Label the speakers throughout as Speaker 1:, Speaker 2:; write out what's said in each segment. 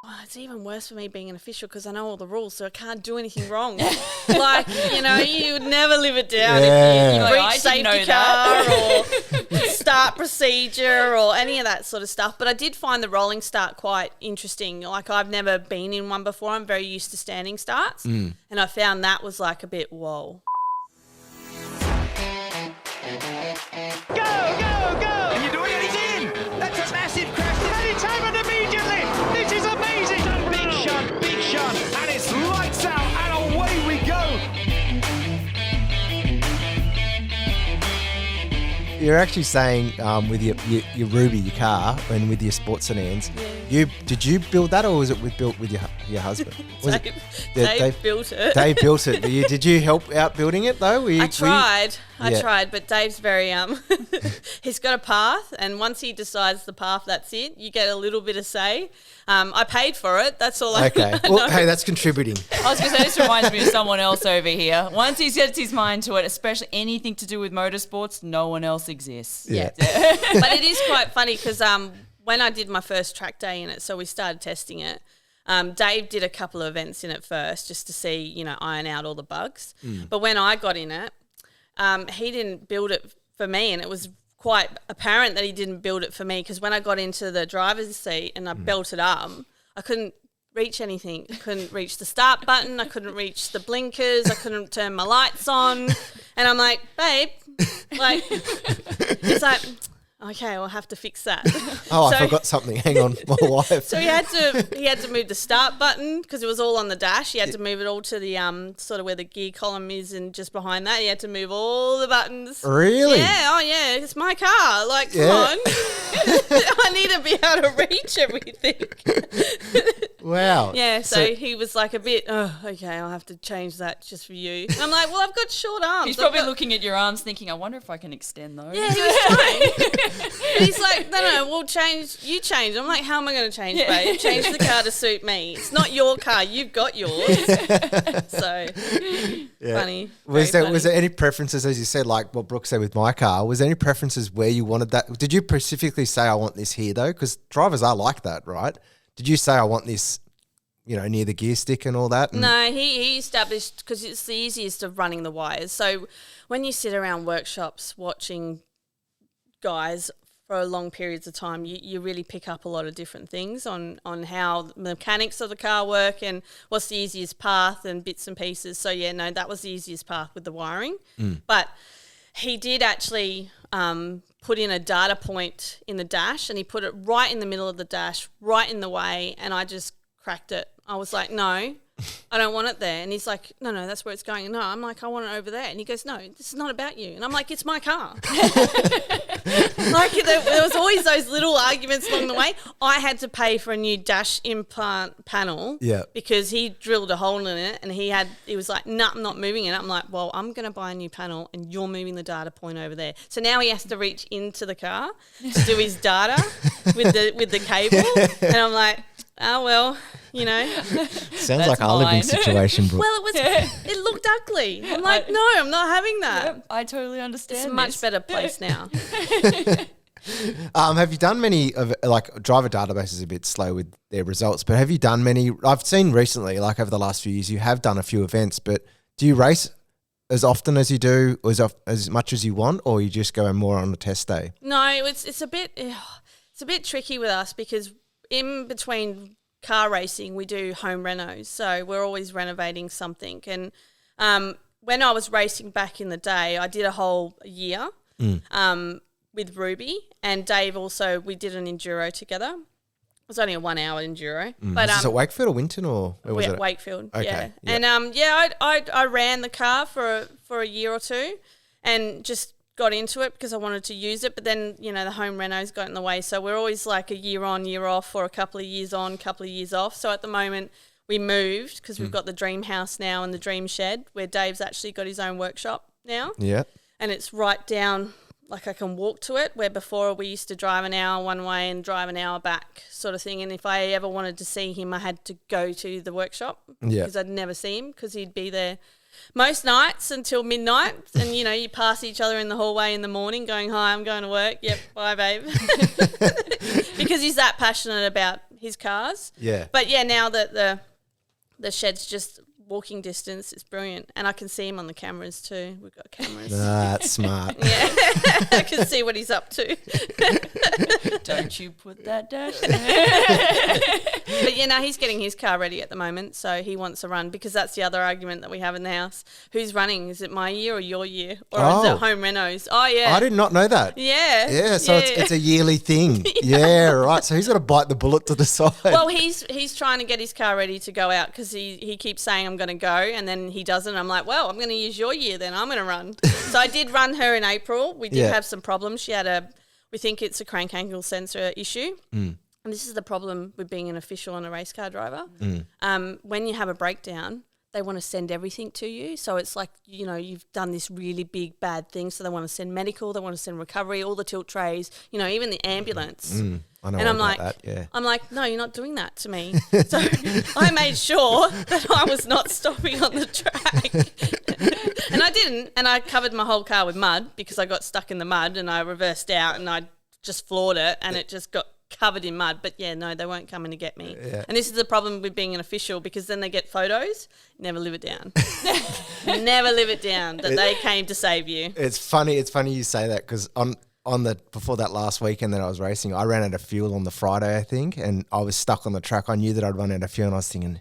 Speaker 1: Oh, it's even worse for me being an official because I know all the rules, so I can't do anything wrong. Like, you would never live it down if you breach safety car or start procedure or any of that sort of stuff. But I did find the rolling start quite interesting. Like, I've never been in one before. I'm very used to standing starts. And I found that was like a bit, whoa.
Speaker 2: Go, go, go! And you're doing it, he's in! That's a massive crash. And it's happened immediately! This is amazing! Big shot, and it's lights out, and away we go!
Speaker 3: You're actually saying with your Ruby, your car, and with your sports sedans, did you build that, or was it built with your husband?
Speaker 1: Dave built it.
Speaker 3: Dave built it. Did you help out building it though?
Speaker 1: I tried, but Dave's very he's got a path, and once he decides the path, that's it. You get a little bit of say. I paid for it. That's all.
Speaker 3: Okay. Well, hey, that's contributing.
Speaker 4: I was going to say, this reminds me of someone else over here. Once he sets his mind to it, especially anything to do with motorsports, no one else exists.
Speaker 3: Yeah.
Speaker 1: But it is quite funny because when I did my first track day in it, so we started testing it. Dave did a couple of events in it first just to see, iron out all the bugs. But when I got in it, he didn't build it for me, and it was quite apparent that he didn't build it for me because when I got into the driver's seat and I belted up, I couldn't reach anything. I couldn't reach the start button. I couldn't reach the blinkers. I couldn't turn my lights on. And I'm like, babe, he's like, okay, I'll have to fix that.
Speaker 3: I forgot something. Hang on, my wife.
Speaker 1: So he had to move the start button because it was all on the dash. He had to move it all to the sort of where the gear column is, and just behind that, he had to move all the buttons.
Speaker 3: Really?
Speaker 1: Yeah. Oh yeah, it's my car. Like, come on, I need to be able to reach everything.
Speaker 3: Wow.
Speaker 1: Yeah. So he was like a bit. Oh, okay, I'll have to change that just for you. And I'm like, well, I've got short arms.
Speaker 4: He's probably looking at your arms, thinking, I wonder if I can extend those.
Speaker 1: Yeah, he was trying. And he's like, no, we'll change. You change. I'm like, how am I going to change, babe? Change the car to suit me. It's not your car. You've got yours. So, funny.
Speaker 3: Was there any preferences, as you said, like what Brooke said with my car? Was there any preferences where you wanted that? Did you specifically say, I want this here, though? Because drivers are like that, right? Did you say, I want this, near the gear stick and all that?
Speaker 1: No, he established, because it's the easiest of running the wires. So when you sit around workshops watching guys for long periods of time, you really pick up a lot of different things on how the mechanics of the car work and what's the easiest path and bits and pieces. So, that was the easiest path with the wiring. But he did actually put in a data point in the dash, and he put it right in the middle of the dash, right in the way, and I just cracked it. I was like, no, I don't want it there. And he's like, no, that's where it's going. No, I'm like, I want it over there. And he goes, no, this is not about you. And I'm like, it's my car. Like, there was always those little arguments along the way. I had to pay for a new dash implant panel because he drilled a hole in it, and he was like, no, I'm not moving it. I'm like, well, I'm going to buy a new panel and you're moving the data point over there. So now he has to reach into the car to do his data with the cable. And I'm like, oh, well,
Speaker 3: Sounds like our living situation, Brooke.
Speaker 1: Well, it looked ugly. I'm like, no, I'm not having that.
Speaker 4: Yep, I totally understand.
Speaker 1: It's a much better place now.
Speaker 3: Have you done many of, like, driver database is a bit slow with their results, but have you done many? I've seen recently, like over the last few years, you have done a few events, but do you race as often as you do, or as much as you want, or you just go more on a test day? No,
Speaker 1: it's a bit tricky with us because in between car racing, we do home renos, so we're always renovating something. And when I was racing back in the day, I did a whole year with Ruby and Dave. Also, we did an enduro together. It was only a 1 hour enduro. But
Speaker 3: is it Wakefield or Winton, or where was it?
Speaker 1: Wakefield.
Speaker 3: Okay.
Speaker 1: Yeah. And I ran the car for a year or two, and just got into it because I wanted to use it, but then the home renos got in the way, so we're always like a year on, year off, or a couple of years on, couple of years off. So at the moment we moved because we've got the dream house now and the dream shed, where Dave's actually got his own workshop now, and it's right down, like I can walk to it, where before we used to drive an hour one way and drive an hour back sort of thing. And if I ever wanted to see him, I had to go to the workshop because I'd never see him because he'd be there most nights until midnight, and you pass each other in the hallway in the morning going, hi, I'm going to work. Yep, bye, babe. Because he's that passionate about his cars.
Speaker 3: Yeah.
Speaker 1: But yeah, now that the shed's just walking distance, it's brilliant. And I can see him on the cameras too. We've got cameras.
Speaker 3: That's smart.
Speaker 1: Yeah. I can see what he's up to.
Speaker 4: Don't you put that down.
Speaker 1: But yeah, no, he's getting his car ready at the moment, so he wants to run, because that's the other argument that we have in the house. Who's running? Is it my year or your year? Or is it home renos? Oh, yeah.
Speaker 3: I did not know that.
Speaker 1: Yeah.
Speaker 3: Yeah, so it's a yearly thing. Yeah, right. So he's got to bite the bullet to decide.
Speaker 1: Well, he's trying to get his car ready to go out, because he keeps saying, I'm going to go, and then he doesn't. I'm like, well, I'm going to use your year then. I'm going to run. So I did run her in April. We did have some problems. She had we think it's a crank angle sensor issue. And this is the problem with being an official and a race car driver. When you have a breakdown, they want to send everything to you. So it's like, you've done this really big bad thing. So they want to send medical, they want to send recovery, all the tilt trays, even the ambulance.
Speaker 3: I know
Speaker 1: and I'm
Speaker 3: about
Speaker 1: like,
Speaker 3: that, yeah.
Speaker 1: I'm like, no, you're not doing that to me. So I made sure that I was not stopping on the track. And I didn't. And I covered my whole car with mud, because I got stuck in the mud, and I reversed out and I just floored it, and it just got covered in mud. But yeah, no, they won't come in to get me.
Speaker 3: Yeah.
Speaker 1: And this is the problem with being an official, because then they get photos. Never live it down. Never live it down that they came to save you.
Speaker 3: It's funny you say that, because before that last weekend that I was racing, I ran out of fuel on the Friday, I think, and I was stuck on the track. I knew that I'd run out of fuel, and I was thinking,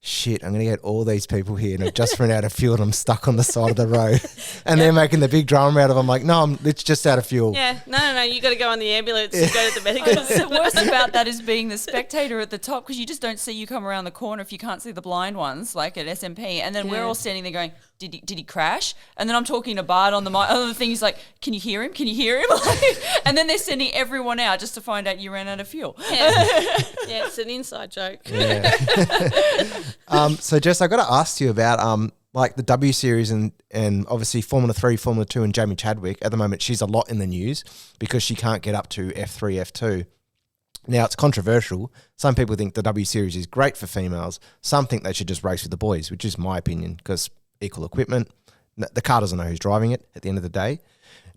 Speaker 3: shit, I'm going to get all these people here, and I've just run out of fuel, and I'm stuck on the side of the road. And they're making the big drama out of it. I'm like, no, it's just out of fuel.
Speaker 1: Yeah, no, you got to go on the ambulance and go to the medical.
Speaker 4: The worst about that is being the spectator at the top, because you just don't see you come around the corner if you can't see the blind ones, like at SMP. And then we're all standing there going, did he crash? And then I'm talking to Bart on the other thing. He's like, can you hear him? Can you hear him? And then they're sending everyone out just to find out you ran out of fuel.
Speaker 1: Yeah, it's an inside joke.
Speaker 3: Yeah. So Jess, I got to ask you about like the W Series and obviously Formula 3, Formula 2 and Jamie Chadwick. At the moment, she's a lot in the news because she can't get up to F3, F2. Now, it's controversial. Some people think the W Series is great for females. Some think they should just race with the boys, which is my opinion, because equal equipment. The car doesn't know who's driving it at the end of the day.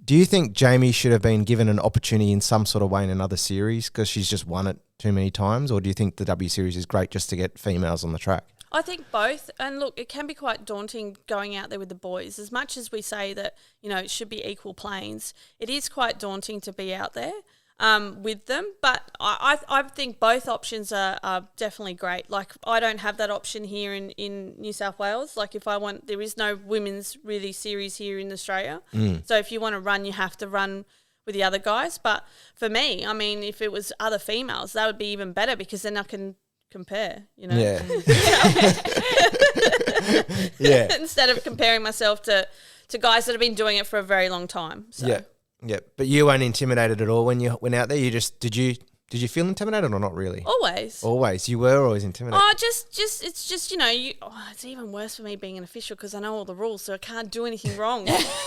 Speaker 3: Do you think Jamie should have been given an opportunity in some sort of way in another series because she's just won it too many times? Or do you think the W Series is great just to get females on the track?
Speaker 1: I think both. And look, it can be quite daunting going out there with the boys. As much as we say that, it should be equal planes, it is quite daunting to be out there with them. But I think both options are definitely great. Like, I don't have that option here in New South Wales. Like, there is no women's really series here in Australia. So if you want to run, you have to run with the other guys. But for me, I mean, if it was other females, that would be even better, because then I can compare,
Speaker 3: Yeah. Yeah.
Speaker 1: Instead of comparing myself to guys that have been doing it for a very long time. So.
Speaker 3: Yeah. Yeah. But you weren't intimidated at all when you went out there? Did you feel intimidated or not really?
Speaker 1: Always.
Speaker 3: Always. You were always intimidated.
Speaker 1: Oh, it's just it's even worse for me being an official, because I know all the rules, so I can't do anything wrong.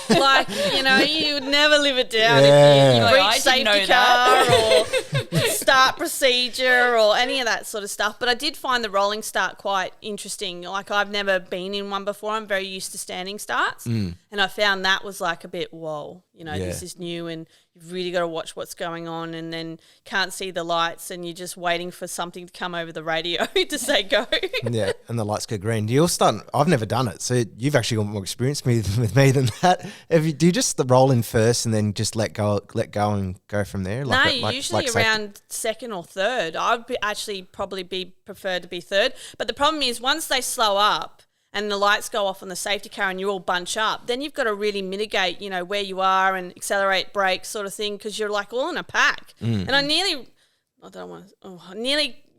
Speaker 1: Like, you would never live it down if you
Speaker 4: Like,
Speaker 1: breach safety car or start procedure or any of that sort of stuff. But I did find the rolling start quite interesting. Like, I've never been in one before. I'm very used to standing starts. And I found that was like a bit, whoa, this is new, and you've really got to watch what's going on, and then can't see the lights, and you're just waiting for something to come over the radio to say go.
Speaker 3: Yeah, and the lights go green. I've never done it, so you've actually got more experience with me than that. Do you just roll in first and then just let go and go from there?
Speaker 1: Usually around second or third. I'd probably prefer to be third. But the problem is, once they slow up and the lights go off on the safety car and you all bunch up, then you've got to really mitigate, where you are and accelerate, brake sort of thing, because you're like all in a pack. And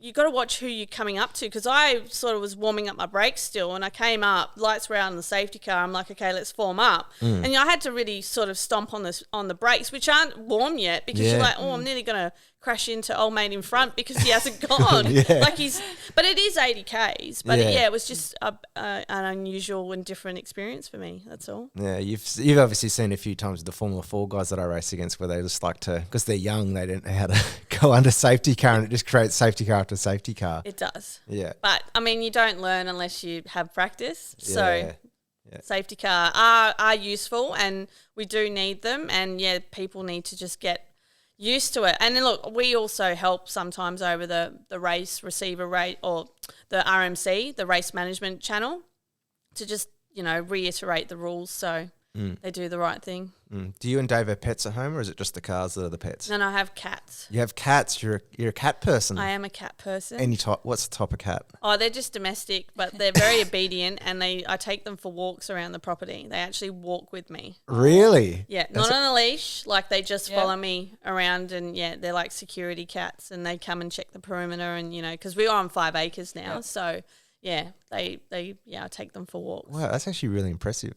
Speaker 1: you got to watch who you're coming up to, because I sort of was warming up my brakes still, and I came up, lights were out on the safety car. I'm like, okay, let's form up. And I had to really sort of stomp on the brakes, which aren't warm yet, because you're like, I'm nearly going to crash into old mate in front because he hasn't gone. But it is 80 Ks. But it was just an unusual and different experience for me. That's all.
Speaker 3: Yeah, you've obviously seen a few times with the Formula 4 guys that I race against, where they just like to, because they're young, they don't know how to go under safety car, and it just creates safety car after safety car.
Speaker 1: It does.
Speaker 3: Yeah.
Speaker 1: But I mean, you don't learn unless you have practice. So
Speaker 3: Yeah.
Speaker 1: safety car are useful, and we do need them. And people need to just get used to it. And then look, we also help sometimes over the race receiver rate or the RMC, the race management channel, to just, reiterate the rules so they do the right thing.
Speaker 3: Do you and Dave have pets at home, or is it just the cars that are the pets?
Speaker 1: No, I have cats.
Speaker 3: You have cats. You're a cat person.
Speaker 1: I am a cat person.
Speaker 3: Any type? What's the type of cat?
Speaker 1: Oh, they're just domestic, but they're very obedient, and I take them for walks around the property. They actually walk with me.
Speaker 3: Really?
Speaker 1: Yeah, not on a leash. Like they just follow me around, and they're like security cats, and they come and check the perimeter, and because we are on 5 acres now, so. Yeah, I take them for walks.
Speaker 3: Wow, that's actually really impressive.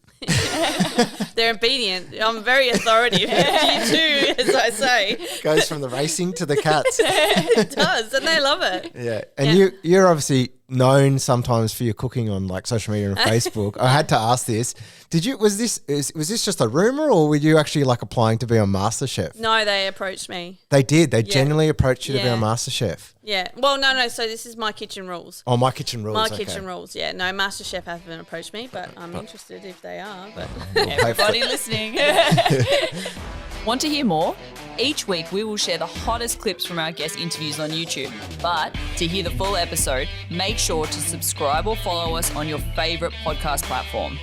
Speaker 1: They're obedient. I'm very authoritative. You too, as I say.
Speaker 3: Goes from the racing to the cats.
Speaker 1: It does, and they love it.
Speaker 3: Yeah, and you're obviously known sometimes for your cooking on like social media and Facebook. I had to ask this. Was this just a rumor, or were you actually like applying to be on MasterChef?
Speaker 1: No, they approached me.
Speaker 3: They did. They genuinely approached you to be on
Speaker 1: Yeah.
Speaker 3: MasterChef.
Speaker 1: Yeah. Well, no. So this is My Kitchen Rules.
Speaker 3: Oh, My Kitchen Rules.
Speaker 1: Kitchen Rules. Yeah. No, MasterChef haven't approached me, but I'm interested if they are. But
Speaker 4: Everybody listening. Want to hear more? Each week we will share the hottest clips from our guest interviews on YouTube. But to hear the full episode, make sure to subscribe or follow us on your favourite podcast platform.